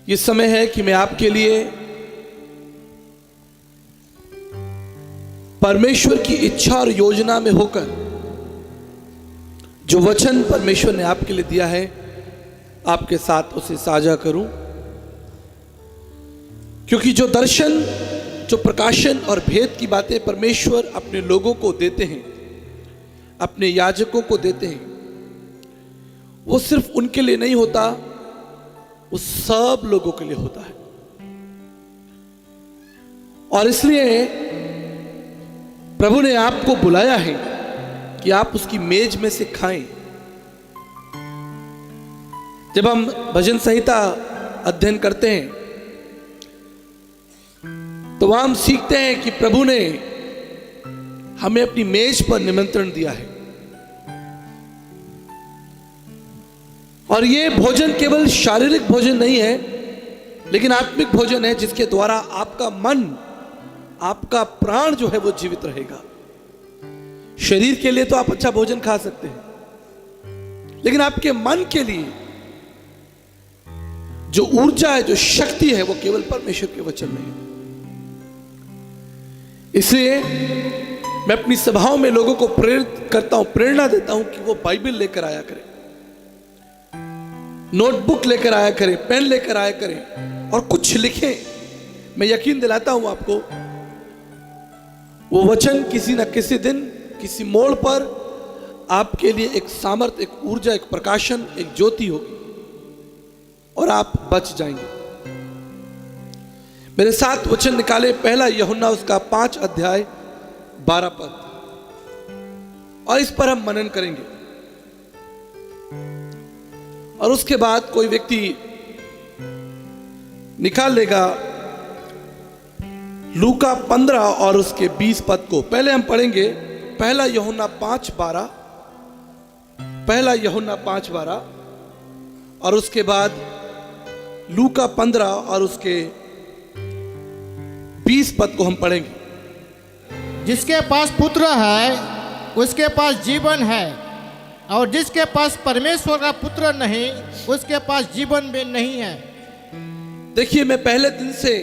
ये समय है कि मैं आपके लिए परमेश्वर की इच्छा और योजना में होकर जो वचन परमेश्वर ने आपके लिए दिया है आपके साथ उसे साझा करूं, क्योंकि जो दर्शन, जो प्रकाशन और भेद की बातें परमेश्वर अपने लोगों को देते हैं, अपने याजकों को देते हैं, वो सिर्फ उनके लिए नहीं होता, वो सब लोगों के लिए होता है। और इसलिए प्रभु ने आपको बुलाया है कि आप उसकी मेज में से खाएं। जब हम भजन संहिता अध्ययन करते हैं तो वहां हम सीखते हैं कि प्रभु ने हमें अपनी मेज पर निमंत्रण दिया है। और ये भोजन केवल शारीरिक भोजन नहीं है, लेकिन आत्मिक भोजन है, जिसके द्वारा आपका मन, आपका प्राण जो है वो जीवित रहेगा। शरीर के लिए तो आप अच्छा भोजन खा सकते हैं, लेकिन आपके मन के लिए जो ऊर्जा है, जो शक्ति है, वो केवल परमेश्वर के वचन में है। इसलिए मैं अपनी सभाओं में लोगों को प्रेरित करता हूं, प्रेरणा देता हूं कि वो बाइबल लेकर आया करें, नोटबुक लेकर आया करें, पेन लेकर आया करें और कुछ लिखें। मैं यकीन दिलाता हूं आपको, वो वचन किसी न किसी दिन, किसी मोड़ पर आपके लिए एक सामर्थ, एक ऊर्जा, एक प्रकाशन, एक ज्योति होगी और आप बच जाएंगे। मेरे साथ वचन निकाले, पहला यूहन्ना उसका 5 अध्याय 12 पद, और इस पर हम मनन करेंगे। और उसके बाद कोई व्यक्ति निकाल लेगा लूका 15 और उसके 20 पद को। पहले हम पढ़ेंगे पहला यूहन्ना 5:12, पहला यूहन्ना 5:12, और उसके बाद लूका 15 और उसके 20 पद को हम पढ़ेंगे। जिसके पास पुत्र है उसके पास जीवन है, और जिसके पास परमेश्वर का पुत्र नहीं उसके पास जीवन भी नहीं है। देखिए, मैं पहले दिन से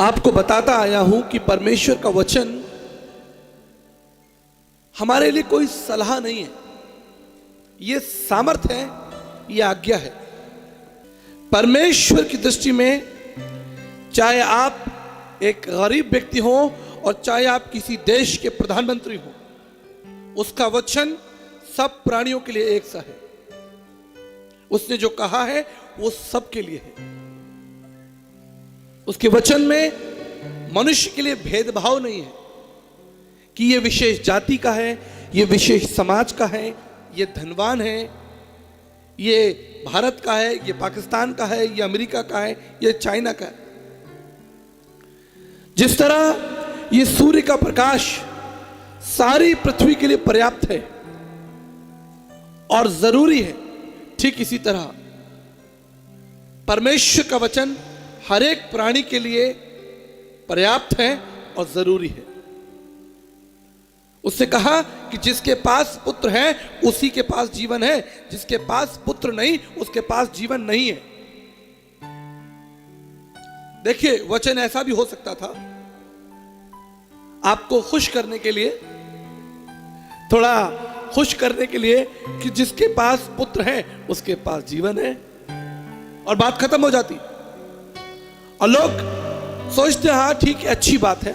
आपको बताता आया हूं कि परमेश्वर का वचन हमारे लिए कोई सलाह नहीं है, यह सामर्थ है, यह आज्ञा है। परमेश्वर की दृष्टि में चाहे आप एक गरीब व्यक्ति हो और चाहे आप किसी देश के प्रधानमंत्री हो, उसका वचन सब प्राणियों के लिए एक सा है। उसने जो कहा है वो सबके लिए है। उसके वचन में मनुष्य के लिए भेदभाव नहीं है कि ये विशेष जाति का है, ये विशेष समाज का है, ये धनवान है, ये भारत का है, ये पाकिस्तान का है, ये अमेरिका का है, ये चाइना का है। जिस तरह ये सूर्य का प्रकाश सारी पृथ्वी के लिए पर्याप्त है और जरूरी है, ठीक इसी तरह परमेश्वर का वचन हर एक प्राणी के लिए पर्याप्त है और जरूरी है। उससे कहा कि जिसके पास पुत्र है उसी के पास जीवन है, जिसके पास पुत्र नहीं उसके पास जीवन नहीं है। देखिए, वचन ऐसा भी हो सकता था आपको खुश करने के लिए, थोड़ा खुश करने के लिए, कि जिसके पास पुत्र है उसके पास जीवन है, और बात खत्म हो जाती। और लोग सोचते हैं हाँ ठीक है, अच्छी बात है।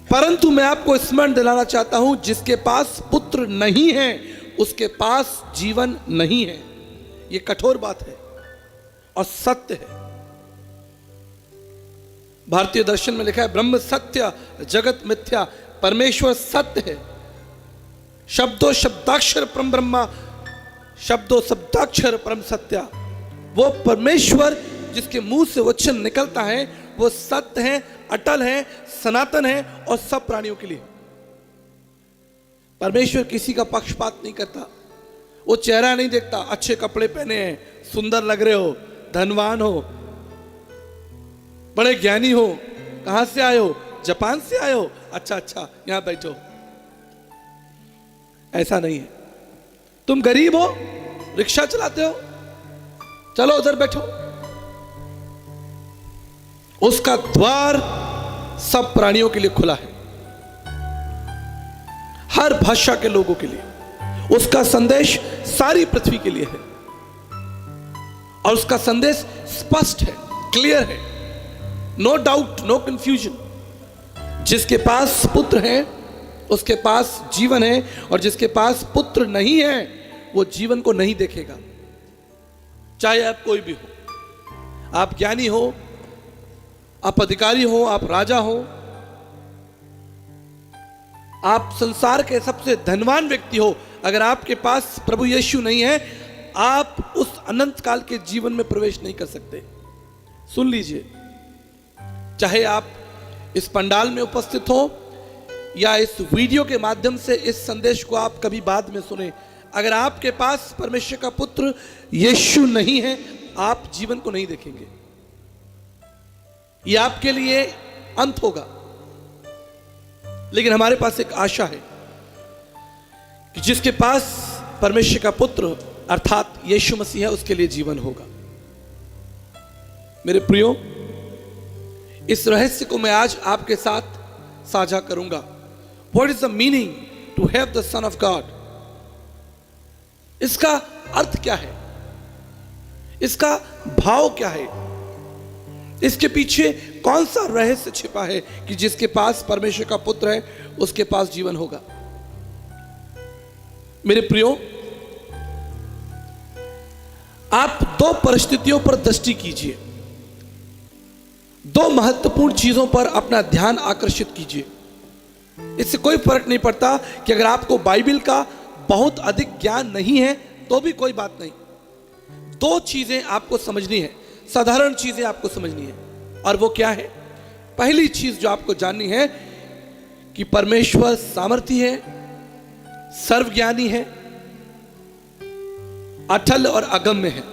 परंतु मैं आपको स्मरण दिलाना चाहता हूं, जिसके पास पुत्र नहीं है उसके पास जीवन नहीं है। यह कठोर बात है और सत्य है। भारतीय दर्शन में लिखा है, ब्रह्म सत्य जगत मिथ्या, परमेश्वर सत्य है। शब्दों शब्दाक्षर परम ब्रह्मा, शब्दों शब्दाक्षर परम सत्या। वो परमेश्वर जिसके मुंह से वचन निकलता है वो सत्य है, अटल है, सनातन है और सब प्राणियों के लिए। परमेश्वर किसी का पक्षपात नहीं करता। वो चेहरा नहीं देखता, अच्छे कपड़े पहने हैं, सुंदर लग रहे हो, धनवान हो, बड़े ज्ञानी हो, कहां से आए हो, जापान से आए हो, अच्छा अच्छा यहां बैठो। ऐसा नहीं है। तुम गरीब हो, रिक्शा चलाते हो, चलो उधर बैठो। उसका द्वार सब प्राणियों के लिए खुला है, हर भाषा के लोगों के लिए। उसका संदेश सारी पृथ्वी के लिए है और उसका संदेश स्पष्ट है, क्लियर है, नो डाउट, नो कंफ्यूजन। जिसके पास पुत्र है उसके पास जीवन है, और जिसके पास पुत्र नहीं है वो जीवन को नहीं देखेगा। चाहे आप कोई भी हो, आप ज्ञानी हो, आप अधिकारी हो, आप राजा हो, आप संसार के सबसे धनवान व्यक्ति हो, अगर आपके पास प्रभु यीशु नहीं है, आप उस अनंत काल के जीवन में प्रवेश नहीं कर सकते। सुन लीजिए, चाहे आप इस पंडाल में उपस्थित हो या इस वीडियो के माध्यम से इस संदेश को आप कभी बाद में सुने, अगर आपके पास परमेश्वर का पुत्र यीशु नहीं है, आप जीवन को नहीं देखेंगे। यह आपके लिए अंत होगा। लेकिन हमारे पास एक आशा है कि जिसके पास परमेश्वर का पुत्र अर्थात यीशु मसीह है, उसके लिए जीवन होगा। मेरे प्रियो, इस रहस्य को मैं आज आपके साथ साझा करूंगा। What is the meaning to have the Son of God? इसका अर्थ क्या है, इसका भाव क्या है, इसके पीछे कौन सा रहस्य छिपा है कि जिसके पास परमेश्वर का पुत्र है उसके पास जीवन होगा। मेरे प्रियो, आप दो परिस्थितियों पर दृष्टि कीजिए, दो महत्वपूर्ण चीजों पर अपना ध्यान आकर्षित कीजिए। इससे कोई फर्क नहीं पड़ता कि अगर आपको बाइबल का बहुत अधिक ज्ञान नहीं है तो भी कोई बात नहीं। दो चीजें आपको समझनी है, साधारण चीजें आपको समझनी है, और वो क्या है? पहली चीज जो आपको जाननी है कि परमेश्वर सामर्थी है, सर्वज्ञानी है, अटल और अगम्य है।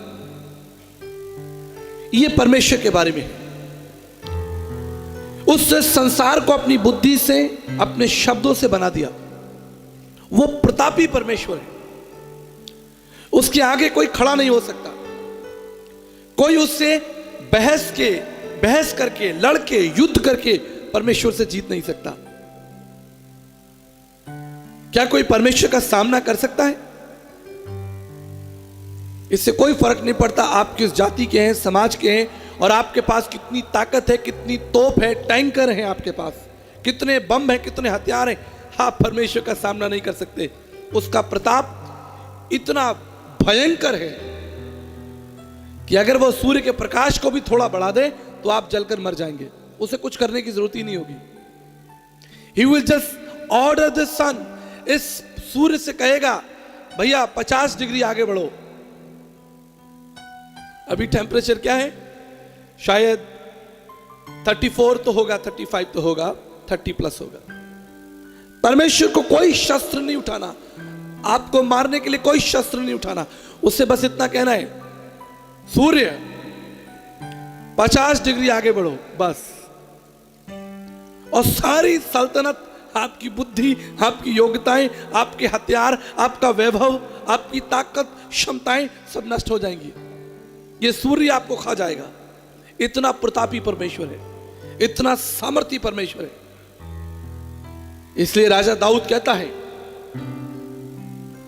यह परमेश्वर के बारे में है। उस संसार को अपनी बुद्धि से, अपने शब्दों से बना दिया। वो प्रतापी परमेश्वर है, उसके आगे कोई खड़ा नहीं हो सकता। कोई उससे बहस करके, लड़के, युद्ध करके परमेश्वर से जीत नहीं सकता। क्या कोई परमेश्वर का सामना कर सकता है? इससे कोई फर्क नहीं पड़ता आप किस जाति के हैं, समाज के हैं, और आपके पास कितनी ताकत है, कितनी तोप है, टैंकर है आपके पास, कितने बम है, कितने हथियार हैं, आप परमेश्वर का सामना नहीं कर सकते। उसका प्रताप इतना भयंकर है कि अगर वो सूर्य के प्रकाश को भी थोड़ा बढ़ा दे तो आप जलकर मर जाएंगे। उसे कुछ करने की जरूरत ही नहीं होगी। He will just order the sun। इस सूर्य से कहेगा, भैया 50 डिग्री आगे बढ़ो। अभी टेम्परेचर क्या है? शायद 34 तो होगा, 35 तो होगा, 30 प्लस होगा। परमेश्वर को कोई शस्त्र नहीं उठाना, आपको मारने के लिए कोई शस्त्र नहीं उठाना। उससे बस इतना कहना है, सूर्य 50 डिग्री आगे बढ़ो, बस। और सारी सल्तनत, आपकी बुद्धि, आपकी योग्यताएं, आपके हथियार, आपका वैभव, आपकी ताकत, क्षमताएं सब नष्ट हो जाएंगी। ये सूर्य आपको खा जाएगा। इतना प्रतापी परमेश्वर है, इतना सामर्थी परमेश्वर है। इसलिए राजा दाऊद कहता है,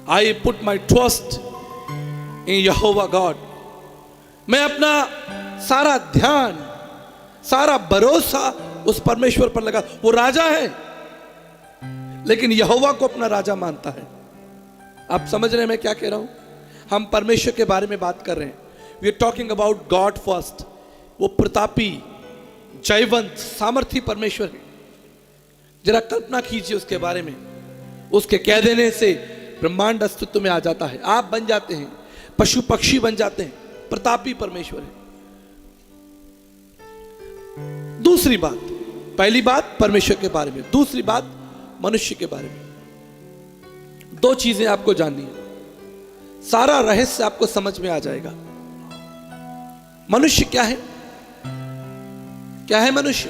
I put my trust in Jehovah God. मैं अपना सारा ध्यान, सारा भरोसा उस परमेश्वर पर लगा। वो राजा है लेकिन यहोवा को अपना राजा मानता है। आप समझ रहे हैं मैं क्या कह रहा हूं? हम परमेश्वर के बारे में बात कर रहे हैं। We are talking about God first. वो प्रतापी, जयवंत, सामर्थी परमेश्वर है। जरा कल्पना कीजिए उसके बारे में। उसके कह देने से ब्रह्मांड अस्तित्व में आ जाता है, आप बन जाते हैं, पशु पक्षी बन जाते हैं। प्रतापी परमेश्वर है। दूसरी बात, पहली बात परमेश्वर के बारे में, दूसरी बात मनुष्य के बारे में। दो चीजें आपको जाननी है, सारा रहस्य आपको समझ में आ जाएगा। मनुष्य क्या है? क्या है मनुष्य?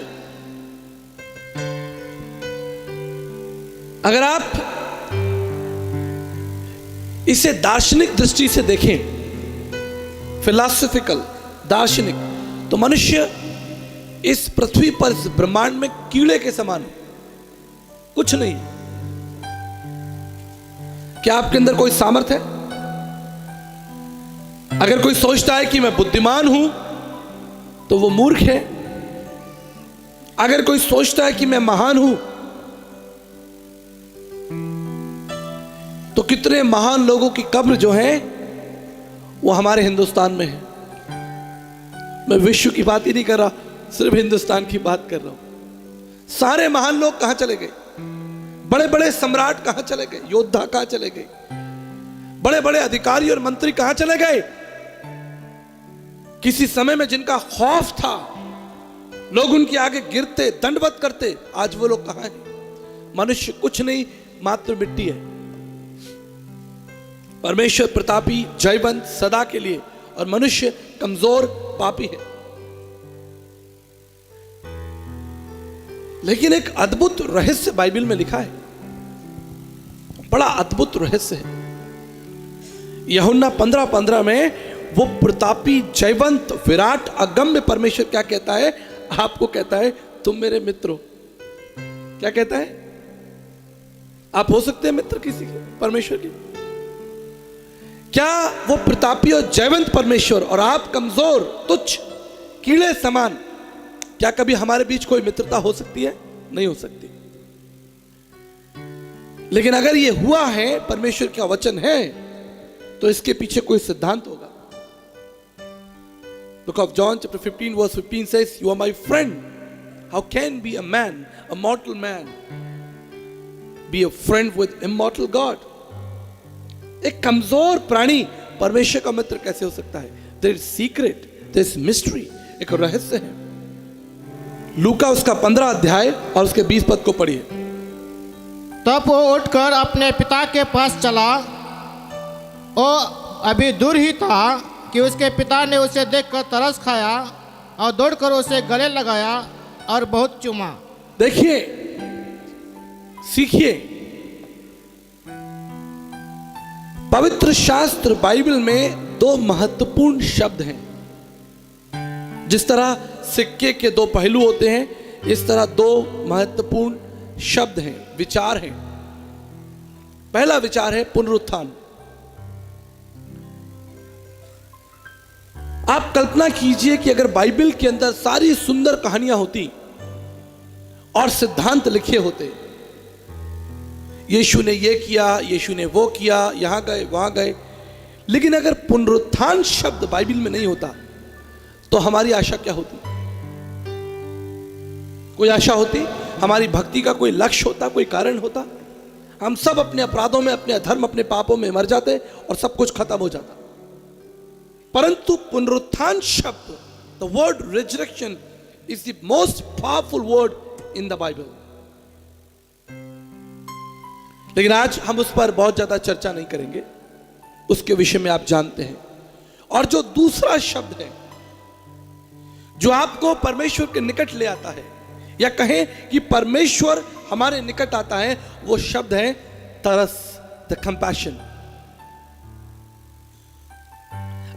अगर आप इसे दार्शनिक दृष्टि से देखें, फिलॉसफिकल, दार्शनिक, तो मनुष्य इस पृथ्वी पर, इस ब्रह्मांड में कीड़े के समान है, कुछ नहीं। क्या आपके अंदर कोई सामर्थ्य है? अगर कोई सोचता है कि मैं बुद्धिमान हूं तो वो मूर्ख है। अगर कोई सोचता है कि मैं महान हूं, तो कितने महान लोगों की कब्र जो है वो हमारे हिंदुस्तान में है। मैं विश्व की बात ही नहीं कर रहा, सिर्फ हिंदुस्तान की बात कर रहा हूं। सारे महान लोग कहां चले गए? बड़े बड़े सम्राट कहां चले गए? योद्धा कहां चले गए? बड़े बड़े अधिकारी और मंत्री कहां चले गए? किसी समय में जिनका खौफ था, लोग उनके आगे गिरते, दंडवत करते, आज वो लोग कहां हैं? मनुष्य कुछ नहीं, मात्र मिट्टी है। परमेश्वर प्रतापी, जयवंत सदा के लिए, और मनुष्य कमजोर, पापी है। लेकिन एक अद्भुत रहस्य बाइबल में लिखा है, बड़ा अद्भुत रहस्य है। यूहन्ना 15:15 में वो प्रतापी, जयवंत, विराट, अगम्य परमेश्वर क्या कहता है? आपको कहता है, तुम मेरे मित्र हो। क्या कहता है? आप हो सकते हैं मित्र किसी के, परमेश्वर के। क्या वो प्रतापी और जयवंत परमेश्वर और आप कमजोर, तुच्छ, कीड़े समान, क्या कभी हमारे बीच कोई मित्रता हो सकती है? नहीं हो सकती। लेकिन अगर ये हुआ है, परमेश्वर का वचन है, तो इसके पीछे कोई सिद्धांत होगा। Book of John chapter 15 verse 15 says, "You are my friend." How can be a man, a mortal man, be a friend with immortal God? एक कमजोर प्राणी परमेश्वर का मित्र कैसे हो सकता है? There is secret, there is mystery, एक रहस्य है। लूका उसका 15 अध्याय और उसके 20 पद को पढ़िए। तब वो उठकर अपने पिता के पास चला। वो अभी दूर ही था कि उसके पिता ने उसे देखकर तरस खाया और दौड़कर उसे गले लगाया और बहुत चूमा। देखिए, सीखिए, पवित्र शास्त्र बाइबल में दो महत्वपूर्ण शब्द हैं। जिस तरह सिक्के के दो पहलू होते हैं, इस तरह दो महत्वपूर्ण शब्द हैं, विचार हैं। पहला विचार है पुनरुत्थान। आप कल्पना कीजिए कि अगर बाइबल के अंदर सारी सुंदर कहानियां होती और सिद्धांत लिखे होते, यीशु ने ये किया, यीशु ने वो किया, यहां गए, वहां गए, लेकिन अगर पुनरुत्थान शब्द बाइबल में नहीं होता तो हमारी आशा क्या होती? कोई आशा होती? हमारी भक्ति का कोई लक्ष्य होता, कोई कारण होता? हम सब अपने अपराधों में, अपने अधर्म, अपने पापों में मर जाते और सब कुछ खत्म हो जाता। परंतु पुनरुत्थान शब्द, the word resurrection is the most powerful word in the Bible. लेकिन आज हम उस पर बहुत ज्यादा चर्चा नहीं करेंगे, उसके विषय में आप जानते हैं। और जो दूसरा शब्द है जो आपको परमेश्वर के निकट ले आता है, या कहें कि परमेश्वर हमारे निकट आता है, वो शब्द है तरस, द कंपैशन।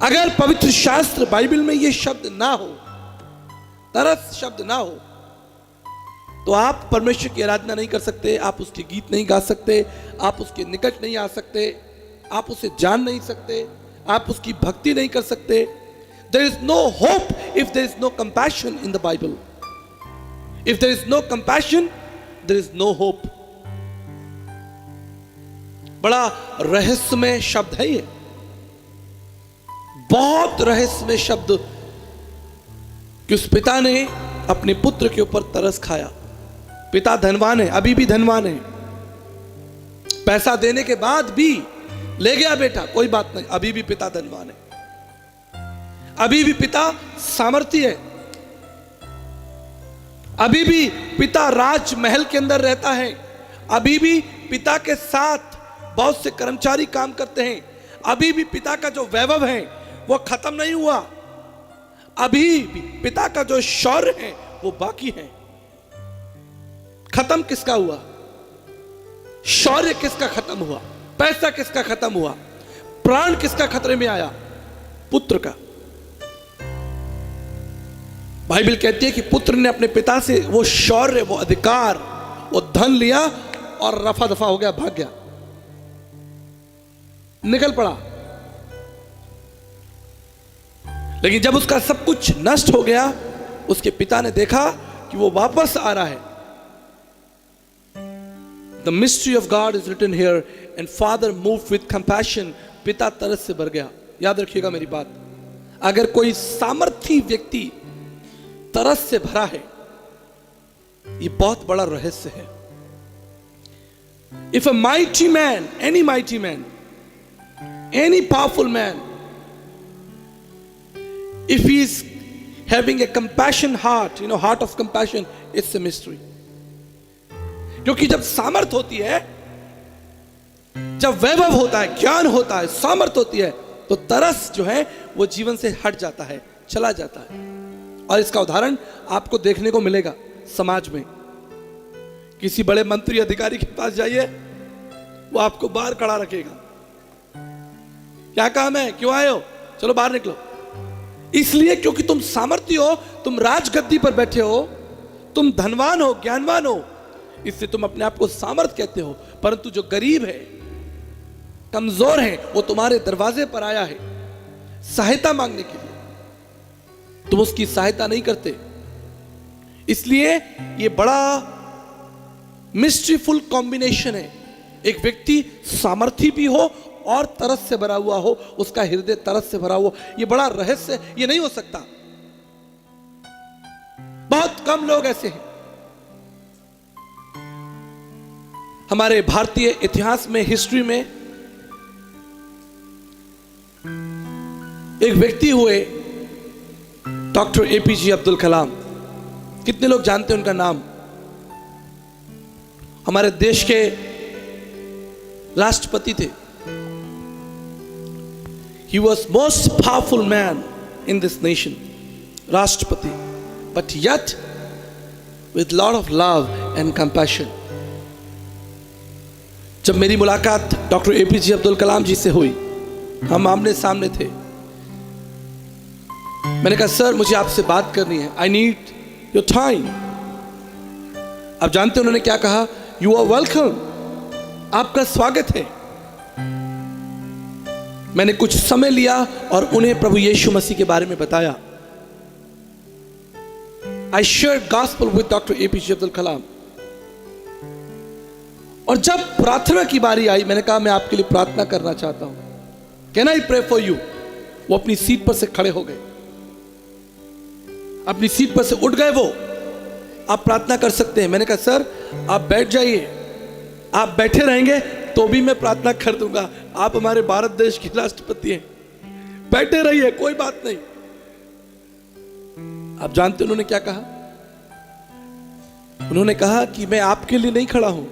अगर पवित्र शास्त्र बाइबल में ये शब्द ना हो, तरस शब्द ना हो, तो आप परमेश्वर की आराधना नहीं कर सकते, आप उसके गीत नहीं गा सकते, आप उसके निकट नहीं आ सकते, आप उसे जान नहीं सकते, आप उसकी भक्ति नहीं कर सकते। There is no hope if there is no compassion in the Bible. If there is no compassion, there is no hope. बड़ा रहस्यमय शब्द है ये, बहुत रहस्यमय शब्द कि उस पिता ने अपने पुत्र के ऊपर तरस खाया। पिता धनवान है, अभी भी धनवान है, पैसा देने के बाद भी ले गया बेटा, कोई बात नहीं, अभी भी पिता धनवान है, अभी भी पिता सामर्थी है, अभी भी पिता राजमहल के अंदर रहता है, अभी भी पिता के साथ बहुत से कर्मचारी काम करते हैं, अभी भी पिता का जो वैभव है वो खत्म नहीं हुआ, अभी भी पिता का जो शौर्य है वो बाकी है। खत्म किसका हुआ? शौर्य किसका खत्म हुआ? पैसा किसका खत्म हुआ? प्राण किसका खतरे में आया? पुत्र का। बाइबल कहती है कि पुत्र ने अपने पिता से वो शौर्य, वो अधिकार, वो धन लिया और रफा दफा हो गया, भाग गया, निकल पड़ा। लेकिन जब उसका सब कुछ नष्ट हो गया, उसके पिता ने देखा कि वो वापस आ रहा है। The mystery of God is written here, and father moved with compassion. पिता तरस से भर गया। याद रखिएगा मेरी बात, अगर कोई सामर्थी व्यक्ति तरस से भरा है, ये बहुत बड़ा रहस्य है। If a mighty man, any mighty man, any powerful man, if he is having a compassion heart, heart of compassion, it's a mystery. क्योंकि जब सामर्थ होती है, जब वैभव होता है, ज्ञान होता है, सामर्थ होती है, तो तरस जो है वो जीवन से हट जाता है, चला जाता है। और इसका उदाहरण आपको देखने को मिलेगा समाज में। किसी बड़े मंत्री अधिकारी के पास जाइए, वो आपको बाहर खड़ा रखेगा। क्या काम है, क्यों आए हो, चलो बाहर निकलो। इसलिए क्योंकि तुम सामर्थ्य हो, तुम राजगद्दी पर बैठे हो, तुम धनवान हो, ज्ञानवान हो, इससे तुम अपने आप को सामर्थ कहते हो। परंतु जो गरीब है, कमजोर है, वो तुम्हारे दरवाजे पर आया है सहायता मांगने के लिए, तुम उसकी सहायता नहीं करते। इसलिए ये बड़ा मिस्ट्रीफुल कॉम्बिनेशन है। एक व्यक्ति सामर्थी भी हो और तरस से भरा हुआ हो, उसका हृदय तरस से भरा हुआ, ये बड़ा रहस्य, ये नहीं हो सकता। बहुत कम लोग ऐसे हैं। हमारे भारतीय इतिहास में, हिस्ट्री में एक व्यक्ति हुए, डॉक्टर एपीजे अब्दुल कलाम। कितने लोग जानते हैं उनका नाम? हमारे देश के राष्ट्रपति थे। He was most powerful man in this nation, राष्ट्रपति, but yet with lot of love and compassion. जब मेरी मुलाकात डॉक्टर एपीजे अब्दुल कलाम जी से हुई, हम आमने सामने थे। मैंने कहा, सर मुझे आपसे बात करनी है, आई नीड योर टाइम। आप जानते हैं उन्होंने क्या कहा? यू आर वेलकम, आपका स्वागत है। मैंने कुछ समय लिया और उन्हें प्रभु यीशु मसीह के बारे में बताया। I shared gospel with doctor APJ Abdul Kalam. और जब प्रार्थना की बारी आई, मैंने कहा मैं आपके लिए प्रार्थना करना चाहता हूं, can I pray for you? वो अपनी सीट पर से खड़े हो गए, अपनी सीट पर से उठ गए। वो, आप प्रार्थना कर सकते हैं। मैंने कहा, सर आप बैठ जाइए, आप बैठे रहेंगे तो भी मैं प्रार्थना कर दूंगा, आप हमारे भारत देश के राष्ट्रपति हैं, बैठे रहिए, कोई बात नहीं। आप जानते उन्होंने क्या कहा? उन्होंने कहा कि मैं आपके लिए नहीं खड़ा हूं,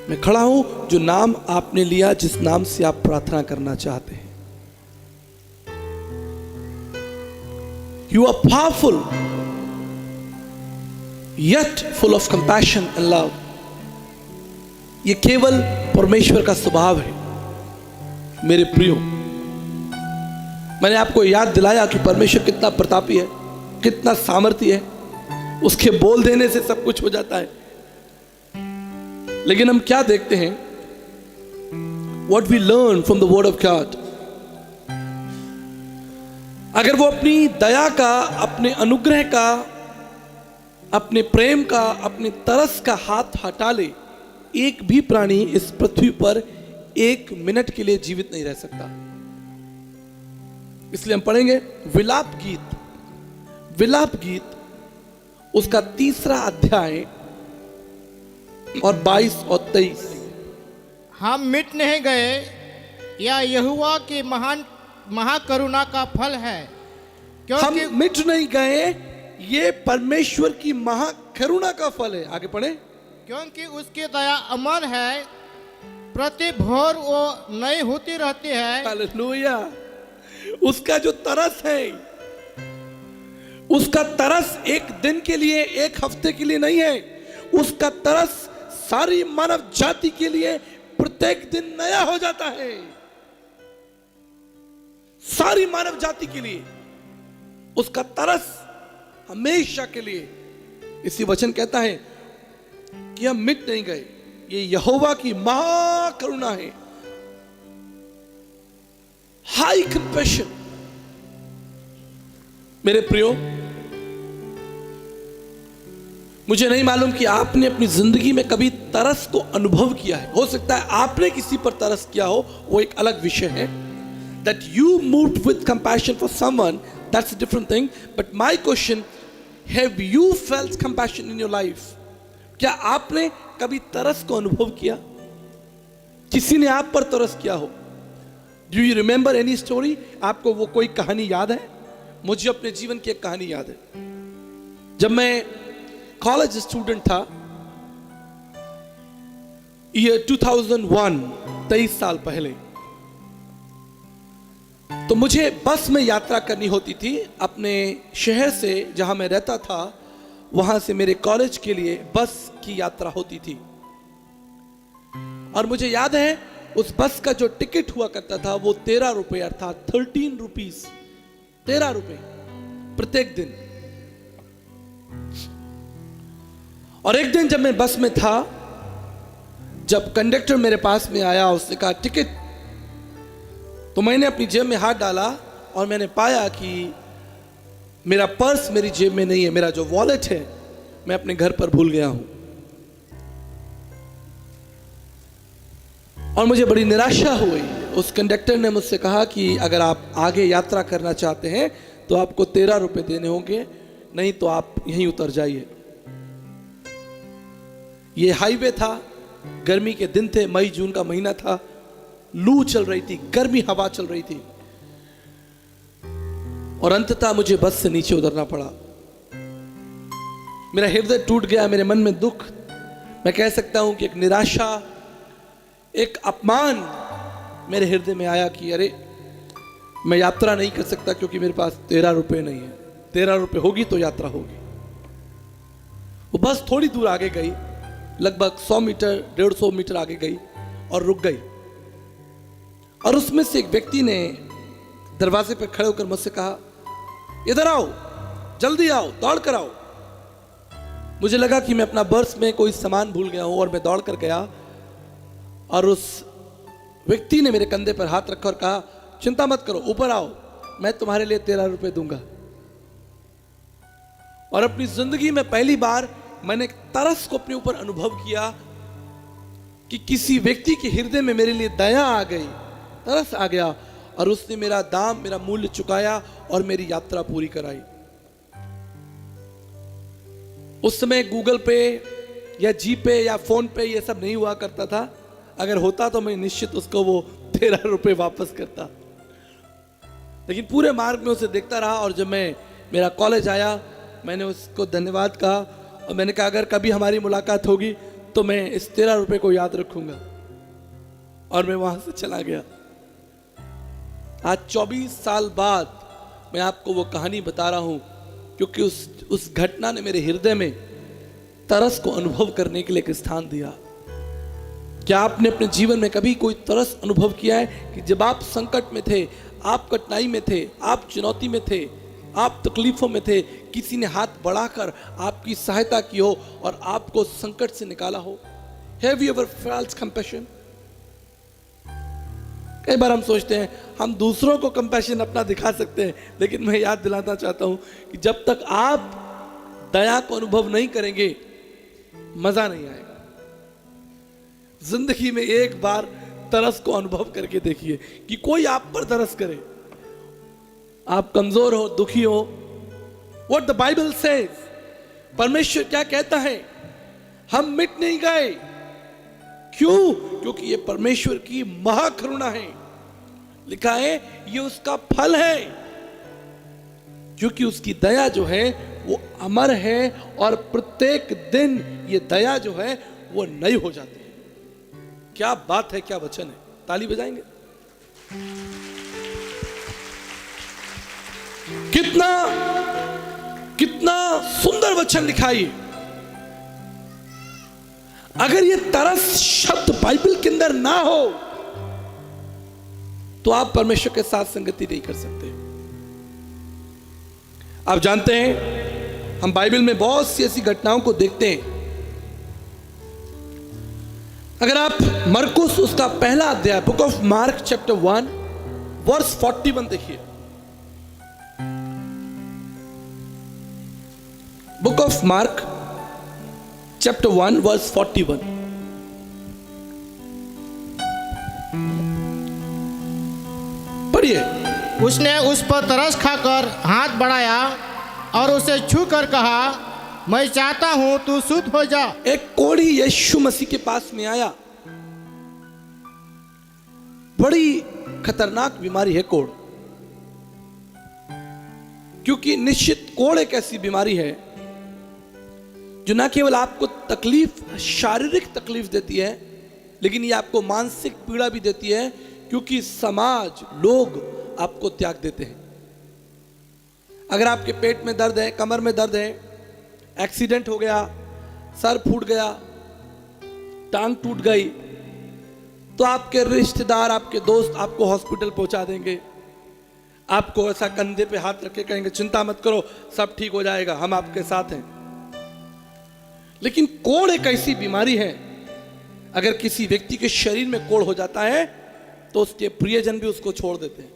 मैं खड़ा हूं जो नाम आपने लिया, जिस नाम से आप प्रार्थना करना चाहते हैं। You are powerful, yet full of compassion and love. ये केवल परमेश्वर का स्वभाव है मेरे प्रियो। मैंने आपको याद दिलाया कि परमेश्वर कितना प्रतापी है, कितना सामर्थी है, उसके बोल देने से सब कुछ हो जाता है। लेकिन हम क्या देखते हैं? What we learn from the word of God. अगर वो अपनी दया का, अपने अनुग्रह का, अपने प्रेम का, अपने तरस का हाथ हटा ले, एक भी प्राणी इस पृथ्वी पर 1 मिनट के लिए जीवित नहीं रह सकता। इसलिए हम पढ़ेंगे विलाप गीत, विलाप गीत उसका 3 अध्याय और 22 और 23। हम मिट नहीं गए, या यहोवा की महाकरुणा का फल है, क्योंकि हम मिट नहीं गए, ये परमेश्वर की महाकरुणा का फल है। आगे पढ़े। क्योंकि उसकी दया अमर है, प्रति भोर वो नई होती रहती है। हालेलुया। उसका जो तरस है, उसका तरस एक दिन के लिए, एक हफ्ते के लिए नहीं है, उसका तरस सारी मानव जाति के लिए प्रत्येक दिन नया हो जाता है सारी मानव जाति के लिए, उसका तरस हमेशा के लिए। इसी वचन कहता है कि हम मिट नहीं गए, ये यहोवा की महाकरुणा है, हाई कंपैशन। मेरे प्रियो, मुझे नहीं मालूम कि आपने अपनी जिंदगी में कभी तरस को अनुभव किया है। हो सकता है आपने किसी पर तरस किया हो, वो एक अलग विषय है। That you moved with compassion for someone, that's a different thing. But my question, have you felt compassion in your life? क्या आपने कभी तरस को अनुभव किया? किसी ने आप पर तरस किया हो? Do you remember any story? आपको वो कोई कहानी याद है? मुझे अपने जीवन की एक कहानी याद है। जब मैं कॉलेज स्टूडेंट था, ईयर 2001, 23 साल पहले, तो मुझे बस में यात्रा करनी होती थी अपने शहर से, जहां मैं रहता था वहां से मेरे कॉलेज के लिए बस की यात्रा होती थी। और मुझे याद है उस बस का जो टिकट हुआ करता था वो 13 रुपये, अर्थात 13 रुपीज, 13 रुपये प्रत्येक दिन। और एक दिन जब मैं बस में था, जब कंडक्टर मेरे पास में आया, उसने कहा टिकट, तो मैंने अपनी जेब में हाथ डाला और मैंने पाया कि मेरा पर्स मेरी जेब में नहीं है, मेरा जो वॉलेट है मैं अपने घर पर भूल गया हूं। और मुझे बड़ी निराशा हुई। उस कंडक्टर ने मुझसे कहा कि अगर आप आगे यात्रा करना चाहते हैं तो आपको 13 रुपए देने होंगे, नहीं तो आप यहीं उतर जाइए। ये हाईवे था, गर्मी के दिन थे, मई जून का महीना था, लू चल रही थी, गर्मी हवा चल रही थी, और अंततः मुझे बस से नीचे उतरना पड़ा। मेरा हृदय टूट गया, मेरे मन में दुख, मैं कह सकता हूं कि एक निराशा, एक अपमान मेरे हृदय में आया कि अरे मैं यात्रा नहीं कर सकता क्योंकि मेरे पास 13 रुपए नहीं है। 13 रुपए होगी तो यात्रा होगी। वो बस थोड़ी दूर आगे गई, लगभग 100 मीटर 150 मीटर आगे गई और रुक गई। और उसमें से एक व्यक्ति ने दरवाजे पर खड़े होकर मुझसे कहा, इधर आओ, जल्दी आओ, दौड़ कर आओ। मुझे लगा कि मैं अपना पर्स में कोई सामान भूल गया हूं, और मैं दौड़ कर गया और उस व्यक्ति ने मेरे कंधे पर हाथ रखा और कहा, चिंता मत करो, ऊपर आओ, मैं तुम्हारे लिए 13 रुपए दूंगा। और अपनी जिंदगी में पहली बार मैंने तरस को अपने ऊपर अनुभव किया कि किसी व्यक्ति के हृदय में मेरे लिए दया आ गई, तरस आ गया, और उसने मेरा दाम, मेरा मूल्य चुकाया और मेरी यात्रा पूरी कराई। उस समय गूगल पे या जी पे या फोन पे ये सब नहीं हुआ करता था। अगर होता तो मैं निश्चित उसको वो 13 रुपए वापस करता। लेकिन पूरे मार्ग में उसे देखता रहा, और जब मैं मेरा कॉलेज आया मैंने उसको धन्यवाद कहा और मैंने कहा अगर कभी हमारी मुलाकात होगी तो मैं इस 13 रुपए को याद रखूंगा। और मैं वहां से चला गया। आज 24 साल बाद मैं आपको वो कहानी बता रहा हूं, क्योंकि उस घटना ने मेरे हृदय में तरस को अनुभव करने के लिए एक स्थान दिया। क्या आपने अपने जीवन में कभी कोई तरस अनुभव किया है कि जब आप संकट में थे, आप कठिनाई में थे, आप चुनौती में थे, आप तकलीफों में थे, किसी ने हाथ बढ़ाकर आपकी सहायता की हो और आपको संकट से निकाला हो? Have you ever felt compassion? कई बार हम सोचते हैं हम दूसरों को कंपैशन अपना दिखा सकते हैं, लेकिन मैं याद दिलाना चाहता हूं कि जब तक आप दया को अनुभव नहीं करेंगे मजा नहीं आएगा। जिंदगी में एक बार तरस को अनुभव करके देखिए कि कोई आप पर तरस करे। आप कमजोर हो, दुखी हो, व्हाट द बाइबल सेज, परमेश्वर क्या कहता है, हम मिट नहीं गए। क्यों? क्योंकि ये परमेश्वर की महाकरुणा है। लिखा है ये उसका फल है, क्योंकि उसकी दया जो है वो अमर है और प्रत्येक दिन ये दया जो है वो नई हो जाती है। क्या बात है, क्या वचन है। ताली बजाएंगे। कितना कितना सुंदर वचन लिखा है। अगर ये तरस शब्द बाइबल के अंदर ना हो तो आप परमेश्वर के साथ संगति नहीं कर सकते। आप जानते हैं हम बाइबल में बहुत सी ऐसी घटनाओं को देखते हैं। अगर आप मरकुस उसका पहला अध्याय book of Mark chapter 1 verse 41 देखिए। Book of Mark chapter 1 verse 41। पढ़िए। उसने उस पर तरस खाकर हाथ बढ़ाया और उसे छू कर कहा, मैं चाहता हूं तू शुद्ध हो जा। एक कोढ़ी यीशु मसीह के पास में आया। बड़ी खतरनाक बीमारी है कोढ़, क्योंकि निश्चित कोढ़ एक ऐसी बीमारी है जो ना केवल आपको तकलीफ, शारीरिक तकलीफ देती है, लेकिन ये आपको मानसिक पीड़ा भी देती है, क्योंकि समाज, लोग आपको त्याग देते हैं। अगर आपके पेट में दर्द है, कमर में दर्द है, एक्सीडेंट हो गया, सर फूट गया, टांग टूट गई, तो आपके रिश्तेदार, आपके दोस्त आपको हॉस्पिटल पहुंचा देंगे। आपको ऐसा कंधे पे हाथ रख के कहेंगे, चिंता मत करो, सब ठीक हो जाएगा, हम आपके साथ हैं। लेकिन कोढ़ एक ऐसी बीमारी है, अगर किसी व्यक्ति के शरीर में कोढ़ हो जाता है तो उसके प्रियजन भी उसको छोड़ देते हैं।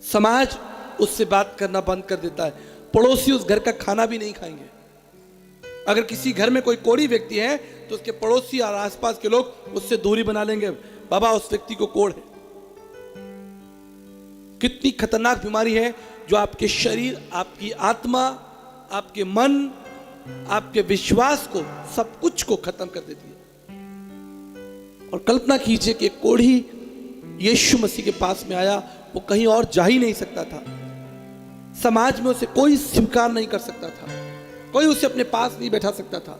समाज उससे बात करना बंद कर देता है, पड़ोसी उस घर का खाना भी नहीं खाएंगे। अगर किसी घर में कोई कोढ़ी व्यक्ति है तो उसके पड़ोसी और आसपास के लोग उससे दूरी बना लेंगे, बाबा उस व्यक्ति को कोढ़ है। कितनी खतरनाक बीमारी है जो आपके शरीर, आपकी आत्मा, आपके मन, आपके विश्वास को, सब कुछ को खत्म कर देती है। और कल्पना कीजिए कि कोढ़ी यीशु मसीह के पास में आया, वो कहीं और जा ही नहीं सकता था, समाज में उसे कोई स्वीकार नहीं कर सकता था, कोई उसे अपने पास नहीं बैठा सकता था।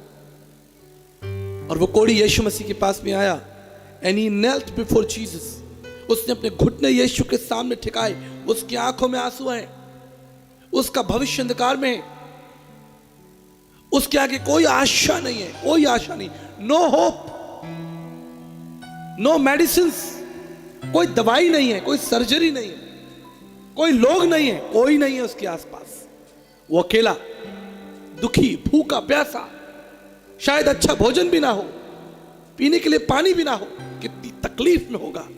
और वो कोढ़ी यीशु मसीह के पास में आया, and he knelt before Jesus. उसने अपने घुटने यीशु के सामने ठिकाए, उसकी आंखों में आंसू हैं, उसका भविष्य अंधकार में है, उसके आगे कोई आशा नहीं है, कोई आशा नहीं, नो होप, नो मेडिसिन, कोई दवाई नहीं है, कोई सर्जरी नहीं है, कोई लोग नहीं है, कोई नहीं है उसके आसपास। वो अकेला, दुखी, भूखा, प्यासा, शायद अच्छा भोजन भी ना हो, पीने के लिए पानी भी ना हो, कितनी तकलीफ में होगा।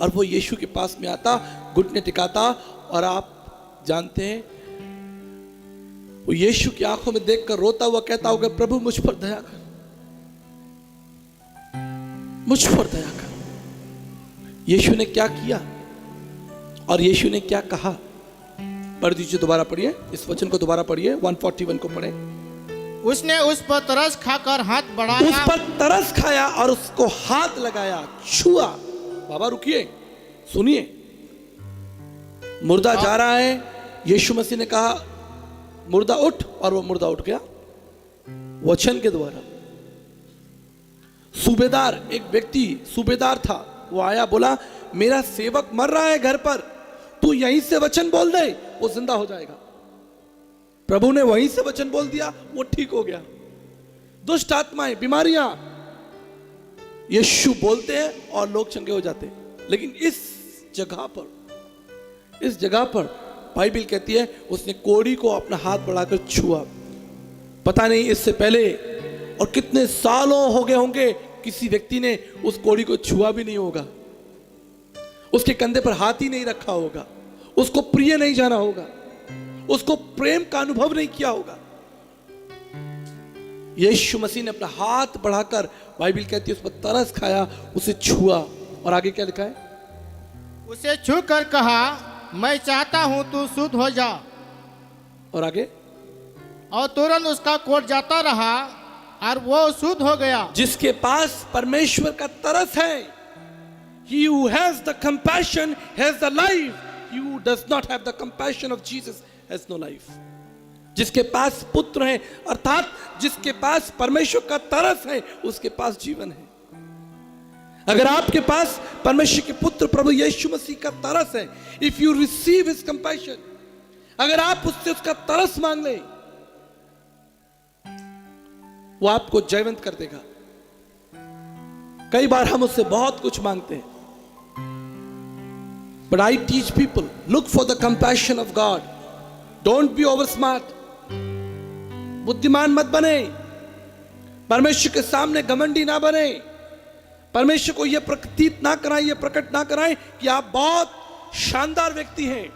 और वो यीशु के पास में आता, घुटने टिकाता, और आप जानते हैं वो यीशु की आंखों में देखकर रोता हुआ कहता होगा, प्रभु मुझ पर दया कर, मुझ पर दया कर। यीशु ने क्या किया और यीशु ने क्या कहा? पढ़ दीजिए, दोबारा पढ़िए, इस वचन को दोबारा पढ़िए, 141 को पढ़े। उसने उस पर तरस खाकर हाथ बढ़ाया, उस पर तरस खाया और उसको हाथ लगाया, छुआ। बाबा रुकिए, सुनिए, मुर्दा जा रहा है, यीशु मसीह ने कहा मुर्दा उठ, और वो मुर्दा उठ गया वचन के द्वारा। सूबेदार, एक व्यक्ति सूबेदार था, वो आया, बोला मेरा सेवक मर रहा है घर पर, तू यहीं से वचन बोल दे, वो जिंदा हो जाएगा। प्रभु ने वहीं से वचन बोल दिया, वो ठीक हो गया। दुष्ट आत्माएं, बीमारियां, यीशु बोलते हैं और लोग चंगे हो जाते हैं। लेकिन इस जगह पर बाइबल कहती है उसने कोढ़ी को अपना हाथ बढ़ाकर छुआ। पता नहीं इससे पहले और कितने सालों हो गए होंगे किसी व्यक्ति ने उस कोढ़ी को छुआ भी नहीं होगा, उसके कंधे पर हाथ ही नहीं रखा होगा, उसको प्रिय नहीं जाना होगा, उसको प्रेम का अनुभव नहीं किया होगा। यीशु मसीह ने अपना हाथ बढ़ाकर, बाइबल कहती है, उस पर तरस खाया, उसे छुआ, और आगे क्या लिखा है? उसे छू कर कहा, मैं चाहता हूं तू शुद्ध हो जा। और आगे? और तुरंत उसका कोढ़ जाता रहा और वो शुद्ध हो गया। जिसके पास परमेश्वर का तरस है, he who has the compassion has the life, he who does not have the compassion of Jesus has no life। जिसके पास पुत्र है, अर्थात जिसके पास परमेश्वर का तरस है, उसके पास जीवन है। अगर आपके पास परमेश्वर के पुत्र प्रभु यीशु मसीह का तरस है, if you receive his compassion, अगर आप उससे उसका तरस मांग लें, वो आपको जयवंत कर देगा। कई बार हम उससे बहुत कुछ मांगते हैं, but I teach people, look for the compassion of God, don't be over smart. बुद्धिमान मत बने, परमेश्वर के सामने घमंडी ना बने, परमेश्वर को यह प्रतीत ना कराएं, यह प्रकट ना कराएं कि आप बहुत शानदार व्यक्ति हैं,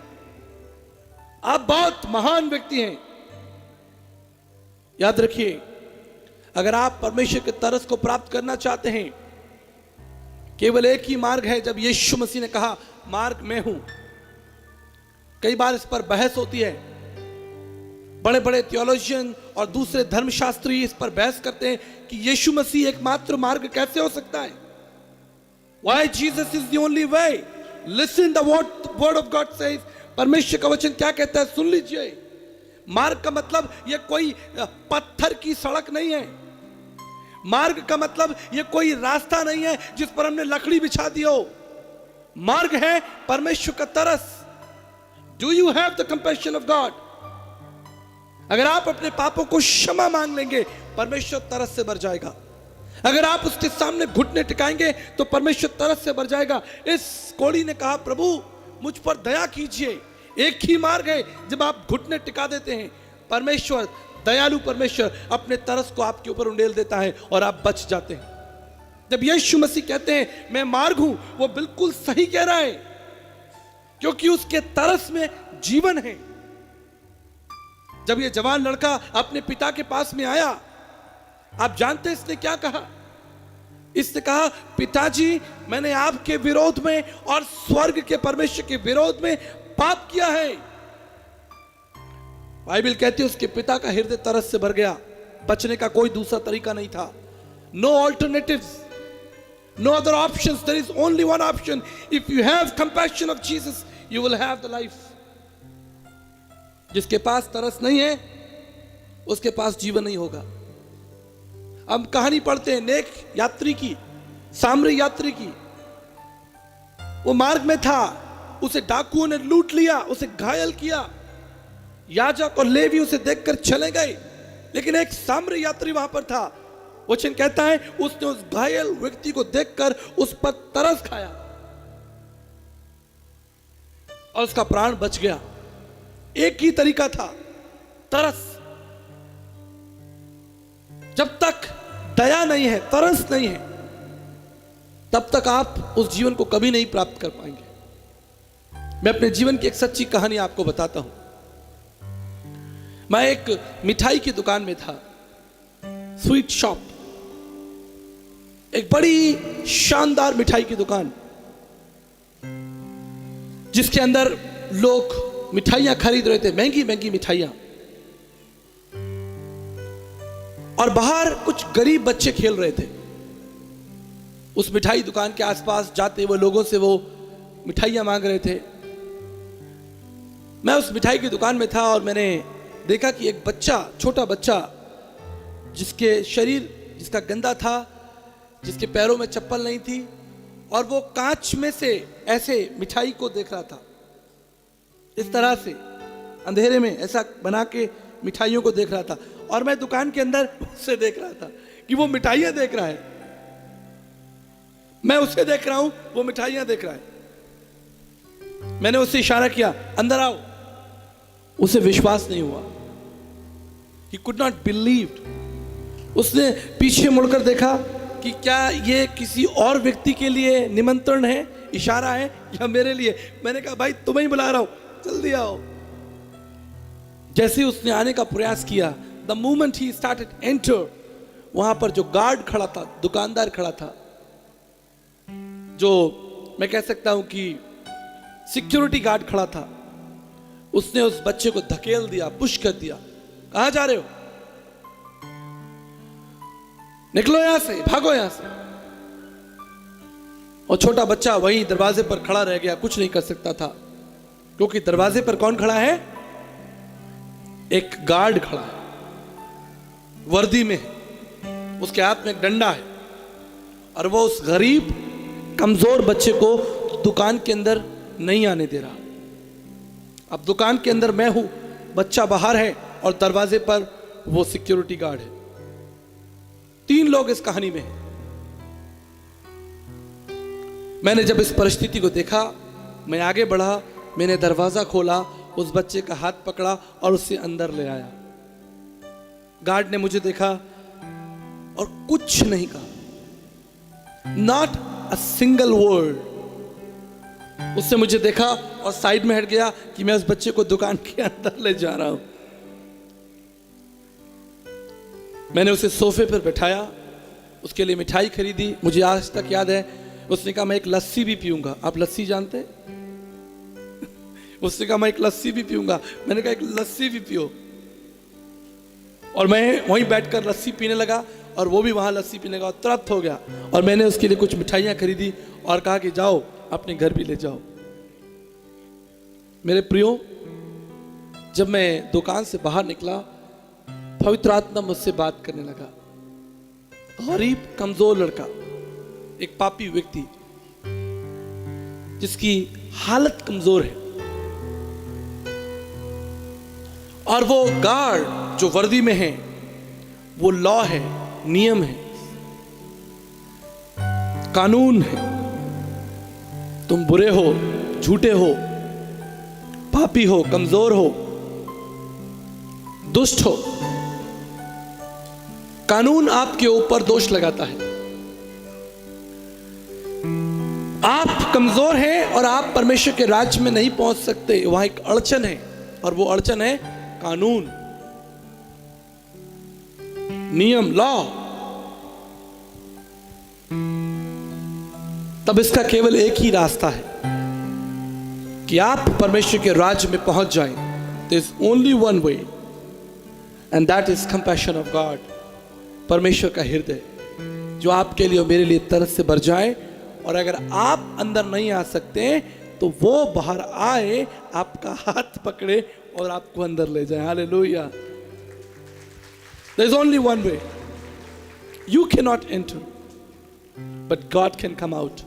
आप बहुत महान व्यक्ति हैं। याद रखिए, अगर आप परमेश्वर के तरस को प्राप्त करना चाहते हैं, केवल एक ही मार्ग है। जब यीशु मसीह ने कहा मार्ग मैं हूं, कई बार इस पर बहस होती है, बड़े बड़े थियोलॉजियन और दूसरे धर्मशास्त्री इस पर बहस करते हैं कि यीशु मसीह एकमात्र मार्ग कैसे हो सकता है। Why Jesus is the only way? Listen the word of God says. परमेश्वर का वचन क्या कहता है, सुन लीजिए। मार्ग का मतलब यह कोई पत्थर की सड़क नहीं है। मार्ग का मतलब यह कोई रास्ता नहीं है जिस पर हमने लकड़ी बिछा दी हो। मार्ग है परमेश्वर का तरस। Do you have the compassion of God? अगर आप अपने पापों को क्षमा मांग लेंगे, परमेश्वर तरस से भर जाएगा। अगर आप उसके सामने घुटने टिकाएंगे तो परमेश्वर तरस से भर जाएगा। इस कोढ़ी ने कहा, प्रभु मुझ पर दया कीजिए। एक ही मार्ग है, जब आप घुटने टिका देते हैं, परमेश्वर, दयालु परमेश्वर अपने तरस को आपके ऊपर उंडेल देता है और आप बच जाते हैं। जब यीशु मसीह कहते हैं मैं मार्ग हूं, वो बिल्कुल सही कह रहा है, क्योंकि उसके तरस में जीवन है। जब ये जवान लड़का अपने पिता के पास में आया, आप जानते हैं इसने क्या कहा? इसने कहा, पिताजी मैंने आपके विरोध में और स्वर्ग के परमेश्वर के विरोध में पाप किया है। बाइबल कहती है उसके पिता का हृदय तरस से भर गया। बचने का कोई दूसरा तरीका नहीं था। No alternatives, no other options, there is only one option. If you have compassion of Jesus, you will have the life. जिसके पास तरस नहीं है, उसके पास जीवन नहीं होगा। हम कहानी पढ़ते हैं नेक यात्री की, सामरी यात्री की। वो मार्ग में था, उसे डाकुओं ने लूट लिया, उसे घायल किया। याजक और लेवी उसे देखकर चले गए, लेकिन एक सामरी यात्री वहां पर था। वचन कहता है उसने उस घायल व्यक्ति को देखकर उस पर तरस खाया और उसका प्राण बच गया। एक ही तरीका था, तरस। जब तक दया नहीं है, तरस नहीं है, तब तक आप उस जीवन को कभी नहीं प्राप्त कर पाएंगे। मैं अपने जीवन की एक सच्ची कहानी आपको बताता हूं। मैं एक मिठाई की दुकान में था, स्वीट शॉप, एक बड़ी शानदार मिठाई की दुकान, जिसके अंदर लोग मिठाइयां खरीद रहे थे, महंगी महंगी मिठाइयां। और बाहर कुछ गरीब बच्चे खेल रहे थे। उस मिठाई दुकान के आसपास जाते हुए लोगों से वो मिठाइयां मांग रहे थे। मैं उस मिठाई की दुकान में था और मैंने देखा कि एक बच्चा, छोटा बच्चा, जिसके शरीर, जिसका गंदा था, जिसके पैरों में चप्पल नहीं थी, और वो कांच में से ऐसे मिठाई को देख रहा था, इस तरह से अंधेरे में ऐसा बना के मिठाइयों को देख रहा था। और मैं दुकान के अंदर उससे देख रहा था कि वो मिठाइयां देख रहा है, मैं उसे देख रहा हूं, वो मिठाइयां देख रहा है। मैंने उससे इशारा किया, अंदर आओ। उसे विश्वास नहीं हुआ, he could not believe। उसने पीछे मुड़कर देखा कि क्या ये किसी और व्यक्ति के लिए निमंत्रण है, इशारा है, या मेरे लिए। मैंने कहा भाई तुम्हें ही बुला रहा हूं, जल्दी आओ। जैसे उसने आने का प्रयास किया, the moment he started enter, वहां पर जो गार्ड खड़ा था, दुकानदार खड़ा था, जो मैं कह सकता हूं कि सिक्योरिटी गार्ड खड़ा था, उसने उस बच्चे को धकेल दिया, पुश कर दिया। कहां जा रहे हो, निकलो यहां से, भागो यहां से। और छोटा बच्चा वहीं दरवाजे पर खड़ा रह गया, कुछ नहीं कर सकता था, क्योंकि दरवाजे पर कौन खड़ा है? एक गार्ड खड़ा है, वर्दी में, उसके हाथ में एक डंडा है, और वो उस गरीब कमजोर बच्चे को दुकान के अंदर नहीं आने दे रहा। अब दुकान के अंदर मैं हूं, बच्चा बाहर है, और दरवाजे पर वो सिक्योरिटी गार्ड है। लोग इस कहानी में हैं। मैंने जब इस परिस्थिति को देखा, मैं आगे बढ़ा, मैंने दरवाजा खोला, उस बच्चे का हाथ पकड़ा और उसे अंदर ले आया। गार्ड ने मुझे देखा और कुछ नहीं कहा, नॉट अ सिंगल वर्ड। उससे मुझे देखा और साइड में हट गया कि मैं उस बच्चे को दुकान के अंदर ले जा रहा हूं। मैंने उसे सोफे पर बैठाया, उसके लिए मिठाई खरीदी। मुझे आज तक याद है, उसने कहा मैं एक लस्सी भी पीऊंगा। आप लस्सी जानते हैं? उसने कहा मैं एक लस्सी भी पीऊंगा। मैंने कहा एक लस्सी भी पियो। और मैं वहीं बैठकर लस्सी पीने लगा और वो भी वहां लस्सी पीने लगा, तुरंत हो गया। और मैंने उसके लिए कुछ मिठाइयां खरीदी और कहा कि जाओ अपने घर भी ले जाओ। मेरे प्रियो, जब मैं दुकान से बाहर निकला, पवित्र आत्मा मुझसे बात करने लगा। गरीब कमजोर लड़का, एक पापी व्यक्ति जिसकी हालत कमजोर है, और वो गार्ड जो वर्दी में है, वो लॉ है, नियम है, कानून है। तुम बुरे हो, झूठे हो, पापी हो, कमजोर हो, दुष्ट हो, कानून आपके ऊपर दोष लगाता है। आप कमजोर हैं और आप परमेश्वर के राज्य में नहीं पहुंच सकते। वहां एक अड़चन है और वो अड़चन है कानून, नियम, लॉ। तब इसका केवल एक ही रास्ता है कि आप परमेश्वर के राज्य में पहुंच जाएं। There is only one way, and that is compassion of God. परमेश्वर का हृदय जो आपके लिए और मेरे लिए तरस से भर जाए। और अगर आप अंदर नहीं आ सकते तो वो बाहर आए, आपका हाथ पकड़े और आपको अंदर ले जाए। Hallelujah. There is only one way. You can not enter, but God can come out.